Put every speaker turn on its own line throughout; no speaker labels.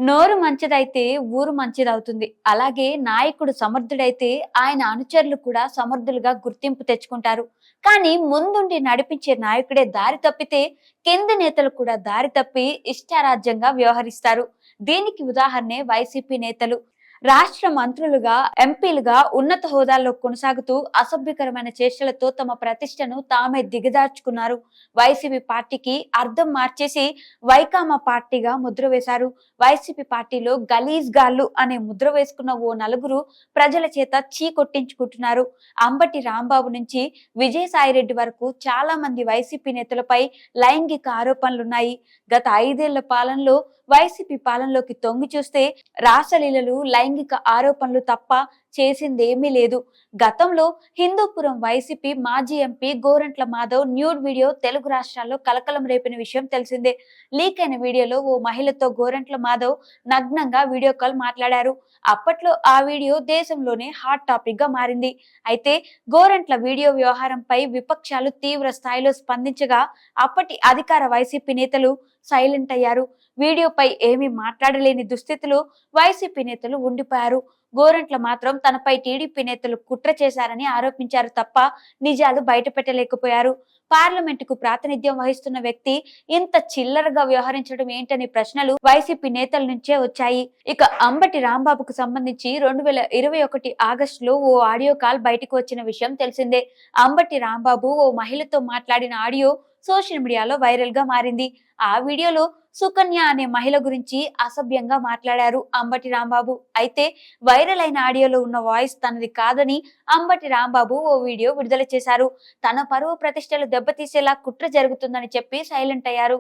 నోరు మంచిదైతే ఊరు మంచిదవుతుంది. అలాగే నాయకుడు సమర్థుడైతే ఆయన అనుచరులు కూడా సమర్థులుగా గుర్తింపు తెచ్చుకుంటారు. కానీ ముందుండి నడిపించే నాయకుడే దారి తప్పితే కింది నేతలు కూడా దారి తప్పి ఇష్టారాజ్యంగా వ్యవహరిస్తారు. దీనికి ఉదాహరణే వైసీపీ నేతలు. రాష్ట్ర మంత్రులుగా, ఎంపీలుగా ఉన్నత హోదాల్లో కొనసాగుతూ అసభ్యకరమైన చేష్టలతో తమ ప్రతిష్టను తామే దిగదార్చుకున్నారు. వైసీపీ పార్టీకి అర్థం మార్చేసి వైకామా పార్టీగా ముద్ర వేశారు. వైసీపీ పార్టీలో గలీజ్ గాళ్ళు అనే ముద్ర వేసుకున్న ఓ నలుగురు ప్రజల చేత చీ కొట్టించుకుంటున్నారు. అంబటి రాంబాబు నుంచి విజయసాయిరెడ్డి వరకు చాలా మంది వైసీపీ నేతలపై లైంగిక ఆరోపణలున్నాయి. గత 5 ఏళ్ల పాలనలో వైసీపీ పాలనలోకి తొంగి చూస్తే రాసలీలలు, లైంగిక ఆరోపణలు తప్ప చేసిందేమీ లేదు. గతంలో హిందూపురం వైసీపీ మాజీ MP Gorantla Madhav nude video Telugu రాష్ట్రాల్లో కలకలం రేపిన విషయం తెలిసిందే. లీక్ అయిన వీడియోలో ఓ మహిళతో గోరంట్ల మాధవ్ నగ్నంగా వీడియో కాల్ మాట్లాడారు. అప్పట్లో ఆ వీడియో దేశంలోనే హాట్ టాపిక్ గా మారింది. అయితే గోరంట్ల వీడియో వ్యవహారంపై విపక్షాలు తీవ్ర స్థాయిలో స్పందించగా అప్పటి అధికార వైసీపీ నేతలు సైలెంట్ అయ్యారు. వీడియోపై ఏమీ మాట్లాడలేని దుస్థితిలో వైసీపీ నేతలు ఉండిపోయారు. గోరంట్ల మాత్రం తనపై టీడీపీ నేతలు కుట్ర చేశారని ఆరోపించారు తప్ప నిజాలు బయటపెట్టలేకపోయారు. పార్లమెంటుకు ప్రాతినిధ్యం వహిస్తున్న వ్యక్తి ఇంత చిల్లరగా వ్యవహరించడం ఏంటనే ప్రశ్నలు వైసీపీ నేతల నుంచే వచ్చాయి. ఇక అంబటి రాంబాబుకు సంబంధించి 2021 ఆగస్టులో ఓ ఆడియో కాల్ బయటకు వచ్చిన విషయం తెలిసిందే. అంబటి రాంబాబు ఓ మహిళతో మాట్లాడిన ఆడియో సోషల్ మీడియాలో వైరల్ గా మారింది. ఆ వీడియోలో సుకన్య అనే మహిళ గురించి అసభ్యంగా మాట్లాడారు అంబటి రాంబాబు. అయితే వైరల్ అయిన ఆడియోలో ఉన్న వాయిస్ తనది కాదని అంబటి రాంబాబు ఓ వీడియో విడుదల చేశారు. తన పరువు ప్రతిష్టలు దెబ్బతీసేలా కుట్ర జరుగుతుందని చెప్పి సైలెంట్ అయ్యారు.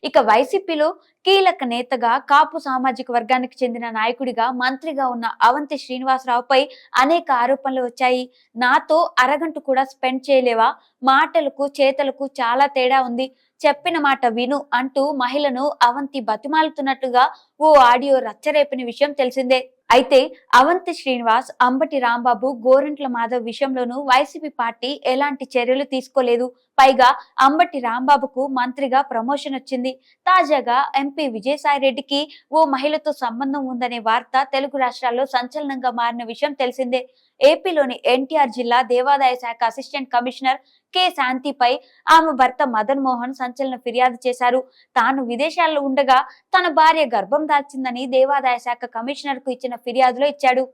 ఇక వైసీపీలో కీలక నేతగా, కాపు సామాజిక వర్గానికి చెందిన నాయకుడిగా, మంత్రిగా ఉన్న అవంతి శ్రీనివాసరావుపై అనేక ఆరోపణలు వచ్చాయి. నాతో అరగంట కూడా స్పెండ్ చేయలేవా? మాటలకు చేతలకు చాలా తేడా ఉంది. చెప్పిన మాట విను అంటూ మహిళను అవంతి బతిమాలుతున్నట్టుగా ఓ ఆడియో రచ్చరేపిన విషయం తెలిసిందే. అయితే అవంతి శ్రీనివాస్, అంబటి రాంబాబు, గోరంట్ల మాధవ్ విషయంలోనూ వైసీపీ పార్టీ ఎలాంటి చర్యలు తీసుకోలేదు. పైగా అంబటి రాంబాబుకు మంత్రిగా ప్రమోషన్ వచ్చింది. తాజాగా ఎంపీ విజయసాయిరెడ్డికి ఓ మహిళతో సంబంధం ఉందనే వార్త తెలుగు రాష్ట్రాల్లో సంచలనంగా మారిన విషయం తెలిసిందే. ఏపీలోని ఎన్టీఆర్ జిల్లా దేవాదాయ శాఖ అసిస్టెంట్ కమిషనర్ కె శాంతిపై ఆమె భర్త మదన్ మోహన్ సంచలన ఫిర్యాదు చేశారు. తాను విదేశాల్లో ఉండగా తన భార్య గర్భం దాల్చిందని దేవాదాయ శాఖ కమిషనర్ కు ఇచ్చిన ఫిర్యాదులో ఇచ్చాడు.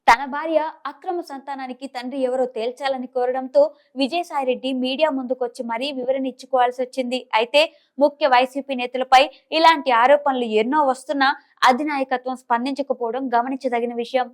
తన భార్య అక్రమ సంతానానికి తండ్రి ఎవరో తేల్చాలని కోరడంతో విజయసాయిరెడ్డి మీడియా ముందుకొచ్చి మరీ వివరణ ఇచ్చుకోవాల్సి వచ్చింది. అయితే ముఖ్య వైసీపీ నేతలపై ఇలాంటి ఆరోపణలు ఎన్నో వస్తున్నా అధినాయకత్వం స్పందించకపోవడం గమనించదగిన విషయం.